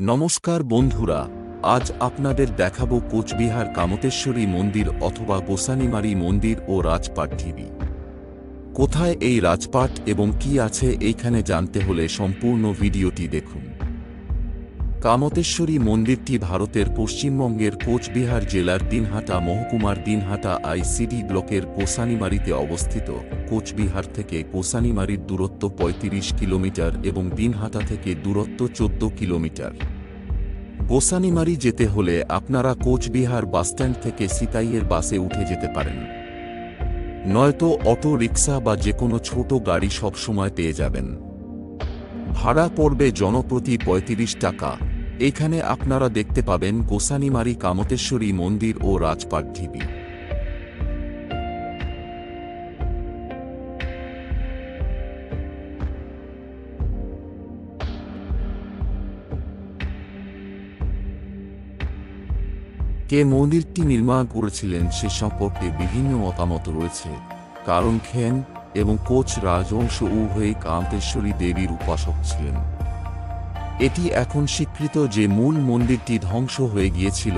নমস্কার বন্ধুরা, আজ আপনাদের দেখাবো কোচবিহার কামতেশ্বরী মন্দির অথবা গোসানিমারি মন্দির ও রাজপাট ঢিবি। কোথায় এই রাজপাট এবং কি আছে এইখানে জানতে হলে সম্পূর্ণ ভিডিওটি দেখুন। কামতেশ্বরী মন্দিরটি ভারতের পশ্চিমবঙ্গের কোচবিহার জেলার দিনহাটা মহকুমার দিনহাটা আইসিডি ব্লকের গোসানিমারিতে অবস্থিত। কোচবিহার থেকে গোসানিমারির দূরত্ব ৩৫ কিলোমিটার এবং দিনহাটা থেকে দূরত্ব ১৪ কিলোমিটার। গোসানিমারি যেতে হলে আপনারা কোচবিহার বাসস্ট্যান্ড থেকে সিতাইয়ের বাসে উঠে যেতে পারেন, নয়তো অটো রিক্সা বা যেকোনো ছোট গাড়ি সবসময় পেয়ে যাবেন। ভাড়া পড়বে জনপ্রতি ৩৫ টাকা। এখানে আপনারা দেখতে পাবেন গোসানিমারি কামতেশ্বরী মন্দির ও রাজপাট ঢিবি। কে মন্দিরটি নির্মাণ করেছিলেন সে সম্পর্কে বিভিন্ন মতামত রয়েছে, কারণ খেন এবং কোচ রাজবংশ উভয়ই কামতেশ্বরী দেবীর উপাসক ছিলেন। এটি এখন স্বীকৃত যে মূল মন্দিরটি ধ্বংস হয়ে গিয়েছিল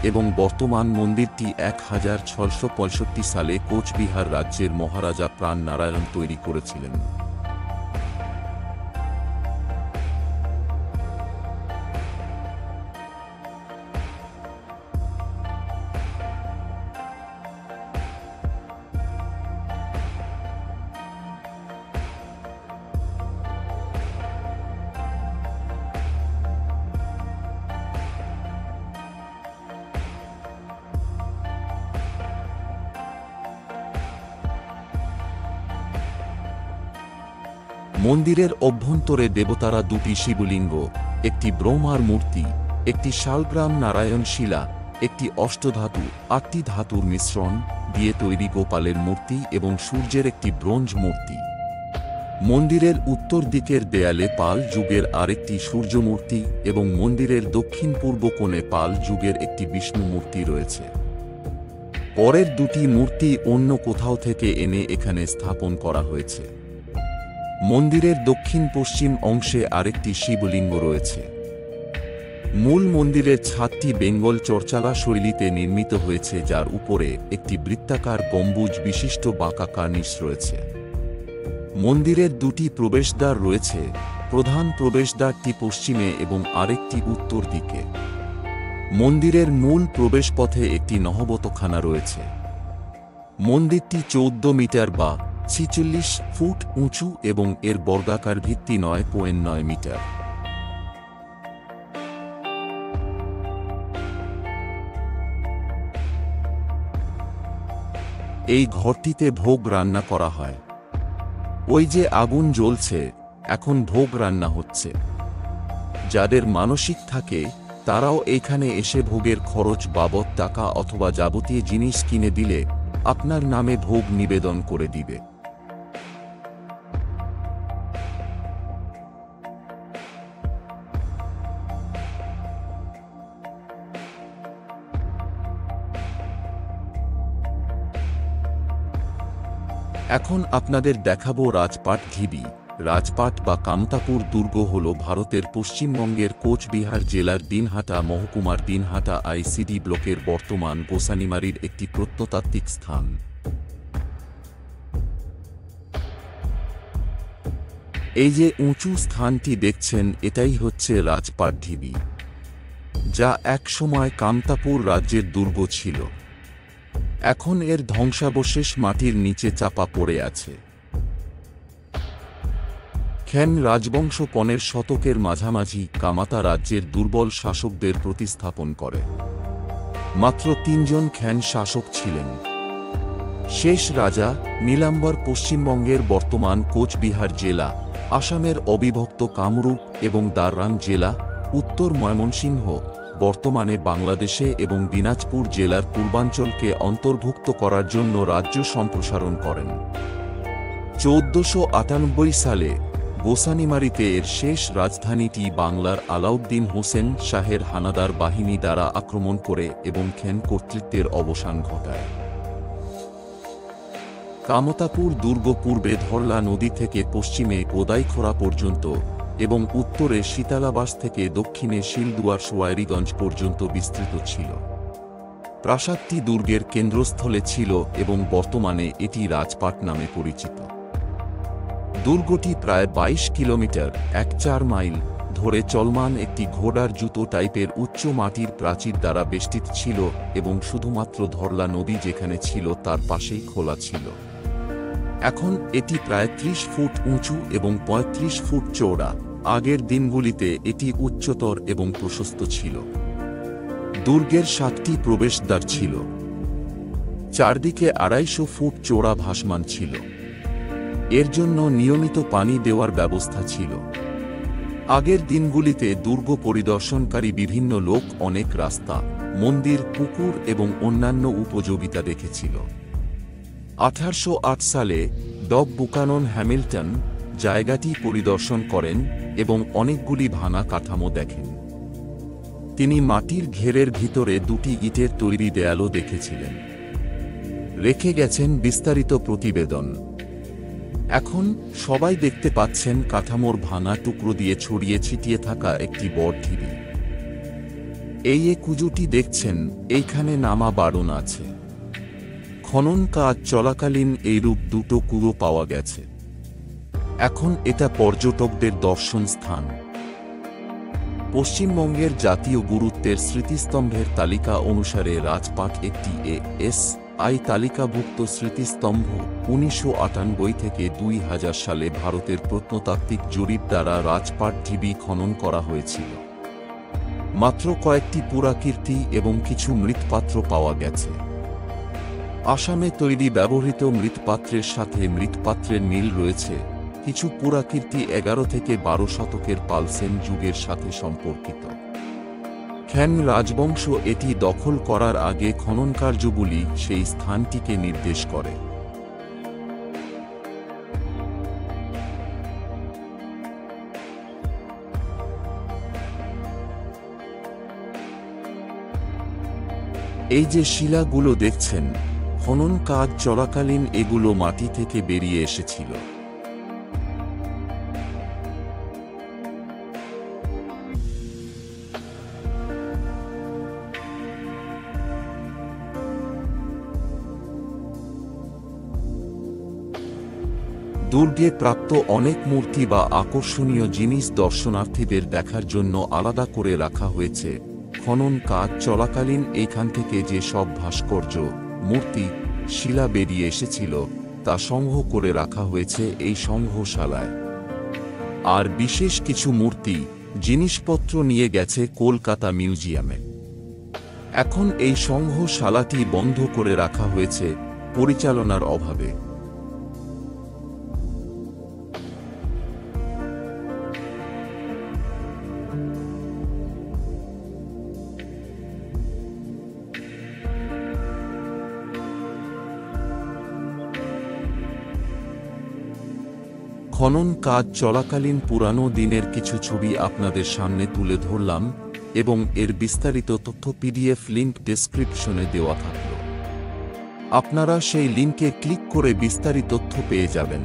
এবং বর্তমান মন্দিরটি ১৬৬৫ সালে কোচবিহার রাজ্যের মহারাজা প্রাণ নারায়ণ তৈরি করেছিলেন। মন্দিরের অভ্যন্তরে দেবতারা দুটি শিবলিঙ্গ, একটি ব্রহ্মার মূর্তি, একটি শালগ্রাম নারায়ণ শিলা, একটি অষ্টধাতু ৮টি ধাতুর মিশ্রণ দিয়ে তৈরি গোপালের মূর্তি এবং সূর্যের একটি ব্রোঞ্জ মূর্তি। মন্দিরের উত্তর দিকের দেয়ালে পাল যুগের আরেকটি সূর্য মূর্তি এবং মন্দিরের দক্ষিণ পূর্ব কোণে পাল যুগের একটি বিষ্ণু মূর্তি রয়েছে। পরের দুটি মূর্তি অন্য কোথাও থেকে এনে এখানে স্থাপন করা হয়েছে। মন্দিরের দক্ষিণ পশ্চিম অংশে আরেকটি শিবলিঙ্গ রয়েছে। মূল মন্দিরের ছাদটি বেঙ্গল চর্চালা শৈলীতে নির্মিত হয়েছে, যার উপরে একটি বৃত্তাকার গম্বুজ বিশিষ্ট বাঁকা কার্নিশ রয়েছে। মন্দিরের দুটি প্রবেশদ্বার রয়েছে, প্রধান প্রবেশদ্বারটি পশ্চিমে এবং আরেকটি উত্তর দিকে। মন্দিরের মূল প্রবেশপথে একটি নহবতখানা রয়েছে। মন্দিরটি ১৪ মিটার বা ৪৬ ফুট উঁচু এবং এর বর্গাকার ভিত্তি ৯.৯ মিটার। এই ঘরটিতে ভোগ রান্না করা হয়। ওই যে আগুন জ্বলছে, এখন ভোগ রান্না হচ্ছে। যাদের মানসিক থাকে তারাও এখানে এসে ভোগের খরচ বাবদ টাকা অথবা যাবতীয় জিনিস কিনে দিলে আপনার নামে ভোগ নিবেদন করে দিবে। এখন আপনাদের দেখাবো রাজপাট ঢিবি। রাজপাট বা কামতাপুর দুর্গ হল ভারতের পশ্চিমবঙ্গের কোচবিহার জেলার দিনহাটা মহকুমার দিনহাটা আইসিডি ব্লকের বর্তমান গোসানিমারির একটি প্রত্নতাত্ত্বিক স্থান। এই যে উঁচু স্থানটি দেখছেন, এটাই হচ্ছে রাজপাট ঢিবি, যা একসময় কামতাপুর রাজ্যের দুর্গ ছিল। এখন এর ধ্বংসাবশেষ মাটির নিচে চাপা পড়ে আছে। খেন রাজবংশ ১৫ শতকের মাঝামাঝি কামাতা রাজ্যের দুর্বল শাসকদের প্রতিস্থাপন করে। মাত্র ৩ জন খেন শাসক ছিলেন। শেষ রাজা নীলাম্বর পশ্চিমবঙ্গের বর্তমান কোচবিহার জেলা, আসামের অবিভক্ত কামরূপ এবং দাররাং জেলা, উত্তর ময়মনসিংহ বর্তমানে বাংলাদেশে এবং দিনাজপুর জেলার পূর্বাঞ্চলকে অন্তর্ভুক্ত করার জন্য রাজ্য সম্প্রসারণ করেন। ১৪৯৮ সালে গোসানিমারিতে এর শেষ রাজধানীটি বাংলার আলাউদ্দিন হোসেন শাহের হানাদার বাহিনী দ্বারা আক্রমণ করে এবং খেন কর্তৃত্বের অবসান ঘটায়। কামতাপুর দুর্গ পূর্বে ধরলা নদী থেকে পশ্চিমে গোদাইখোরা পর্যন্ত এবং উত্তরে শীতালাবাস থেকে দক্ষিণে শিলদুয়ার সোয়ারিগঞ্জ পর্যন্ত বিস্তৃত ছিল। প্রাসাদটি দুর্গের কেন্দ্রস্থলে ছিল এবং বর্তমানে এটি রাজপাট নামে পরিচিত। দুর্গটি প্রায় ২২ কিলোমিটার (১.৪ মাইল) ধরে চলমান একটি ঘোড়ার জুতো টাইপের উচ্চ মাটির প্রাচীর দ্বারা বেষ্টিত ছিল এবং শুধুমাত্র ধরলা নদী যেখানে ছিল তার পাশেই খোলা ছিল। এখন এটি প্রায় ৩০ ফুট উঁচু এবং ৩৫ ফুট চওড়া। আগের দিনগুলিতে এটি উচ্চতর এবং প্রশস্ত ছিল। দুর্গের ৭টি প্রবেশদ্বার ছিল। চারদিকে ২৫০ ফুট চওড়া ভাসমান ছিল। এর জন্য নিয়মিত পানি দেওয়ার ব্যবস্থা ছিল। আগের দিনগুলিতে দুর্গ পরিদর্শনকারী বিভিন্ন লোক অনেক রাস্তা, মন্দির, পুকুর এবং অন্যান্য উপযোগিতা দেখেছিল। ১৮০৮ সালে ডগ বুকানন হ্যামিল্টন জায়গাটি পরিদর্শন করেন এবং অনেকগুলি ভাঙা কাঠামো দেখেন। তিনি মাটির ঘেরের ভিতরে দুটি ইটের তৈরি দেয়ালও দেখেছিলেন। রেখে গেছেন বিস্তারিত প্রতিবেদন। এখন সবাই দেখতে পাচ্ছেন কাঠামোর ভাঙা টুকরো দিয়ে ছড়িয়ে ছিটিয়ে থাকা একটি বড় ঢিবি। এই কুজুটি দেখছেন, এইখানে নামা বারণ আছে। খনন কাজ চলাকালীন এইরূপ দুটো কুয়ো পাওয়া গেছে। এখন এটা পর্যটকদের দর্শন স্থান। পশ্চিমবঙ্গের জাতীয় গুরুত্বের স্মৃতিস্তম্ভের তালিকা অনুসারে রাজপাট একটি ASI তালিকাভুক্ত স্মৃতিস্তম্ভ। ১৯৯৮ থেকে ২০০০ সালে ভারতের প্রত্নতাত্ত্বিক জরিপ দ্বারা রাজপাট ঢিবি খনন করা হয়েছিল। মাত্র কয়েকটি পুরাকীর্তি এবং কিছু মৃৎপাত্র পাওয়া গেছে। আসামে তৈরি ব্যবহৃত মৃৎপাত্রের সাথে মৃৎপাত্রের মিল রয়েছে। কিছু পুরাকীর্তি ১১ থেকে ১২ শতকের পালসেন যুগের সাথে সম্পর্কিত। খ্যান রাজবংশ এটি দখল করার আগে খননকার্যগুলি সেই স্থানটিকে নির্দেশ করে। এই যে শিলাগুলো দেখছেন, খনন কাজ চলাকালীন এগুলো মাটি থেকে বেরিয়ে এসেছিল। দুর্গে প্রাপ্ত অনেক মূর্তি বা আকর্ষণীয় জিনিস দর্শনার্থীদের দেখার জন্য আলাদা করে রাখা হয়েছে। খনন কাজ চলাকালীন এইখান থেকে যে সব ভাস্কর্য, মূর্তি, শিলা বেরিয়ে এসেছিল তা সংগ্রহ করে রাখা হয়েছে এই সংগ্রহশালায়। আর বিশেষ কিছু মূর্তি, জিনিসপত্র নিয়ে গেছে কলকাতা মিউজিয়ামে। এখন এই সংগ্রহশালাটি বন্ধ করে রাখা হয়েছে পরিচালনার অভাবে। খনন কাজ চলাকালীন পুরানো দিনের কিছু ছবি আপনাদের সামনে তুলে ধরলাম এবং এর বিস্তারিত তথ্য PDF লিংক ডেসক্রিপশনে দেওয়া থাকল। আপনারা সেই লিংকে ক্লিক করে বিস্তারিত তথ্য পেয়ে যাবেন।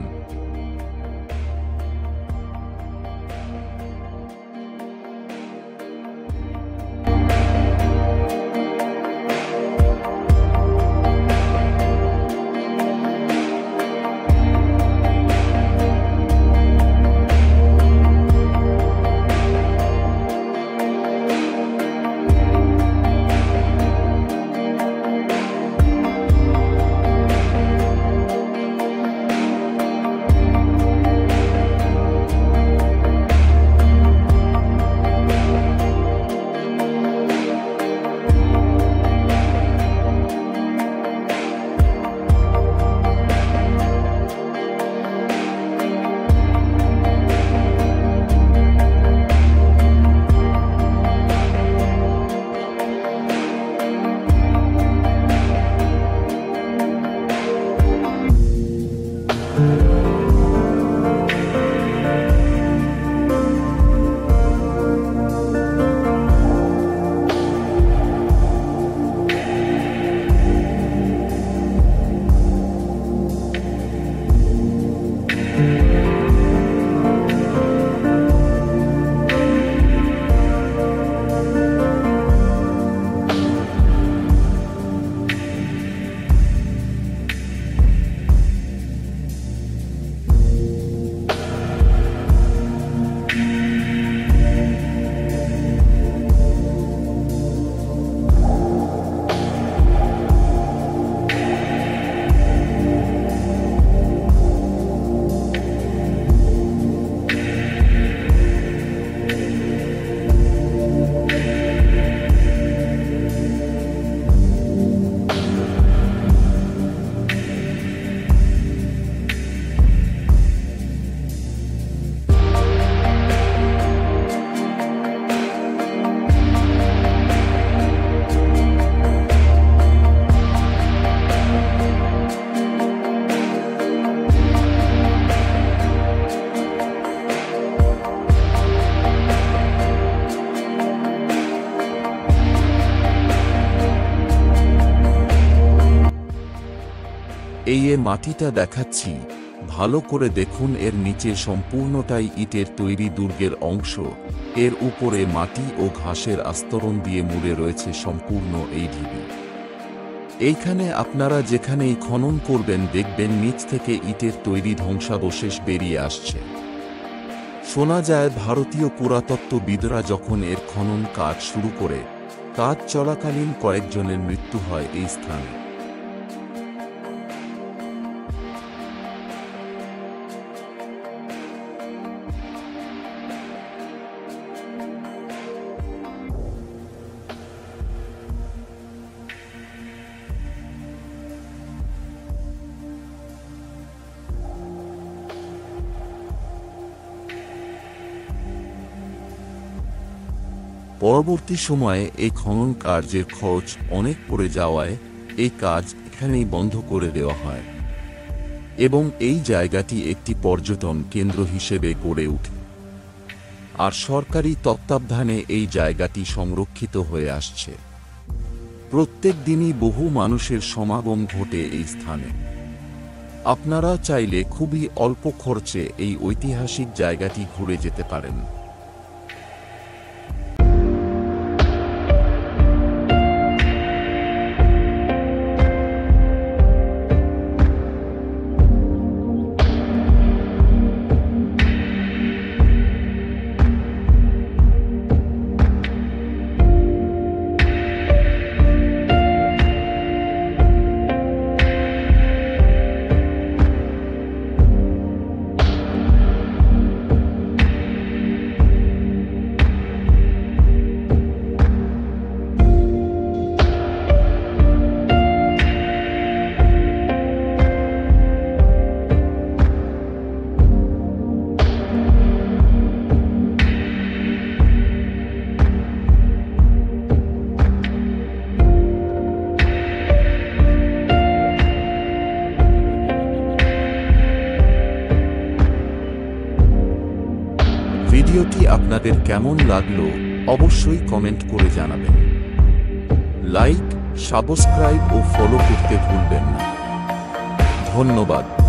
এই মাটিটা দেখাচ্ছি, ভালো করে দেখুন। এর নিচে সম্পূর্ণটাই ইটের তৈরি দুর্গের অংশ। এর উপরে মাটি ও ঘাসের আস্তরণ দিয়ে মুড়ে রয়েছে সম্পূর্ণ এই ঢিবি। এইখানে আপনারা যেখানেই খনন করবেন দেখবেন নিচ থেকে ইটের তৈরি ধ্বংসাবশেষ বেরিয়ে আসছে। শোনা যায় ভারতীয় পুরাতত্ত্ববিদরা যখন এর খনন কাজ শুরু করে, কাজ চলাকালীন কয়েকজনের মৃত্যু হয় এই স্থানে। পরবর্তী সময়ে এই খনন কার্যের খরচ অনেক পড়ে যাওয়ায় এই কাজ এখানেই বন্ধ করে দেওয়া হয় এবং এই জায়গাটি একটি পর্যটন কেন্দ্র হিসেবে গড়ে ওঠে। আর সরকারি তত্ত্বাবধানে এই জায়গাটি সংরক্ষিত হয়ে আসছে। প্রত্যেক দিনই বহু মানুষের সমাগম ঘটে এই স্থানে। আপনারা চাইলে খুবই অল্প খরচে এই ঐতিহাসিক জায়গাটি ঘুরে যেতে পারেন। ভিডিওটি আপনাদের কেমন লাগলো অবশ্যই কমেন্ট করে জানাবেন। লাইক, সাবস্ক্রাইব ও ফলো করতে ভুলবেন না। ধন্যবাদ।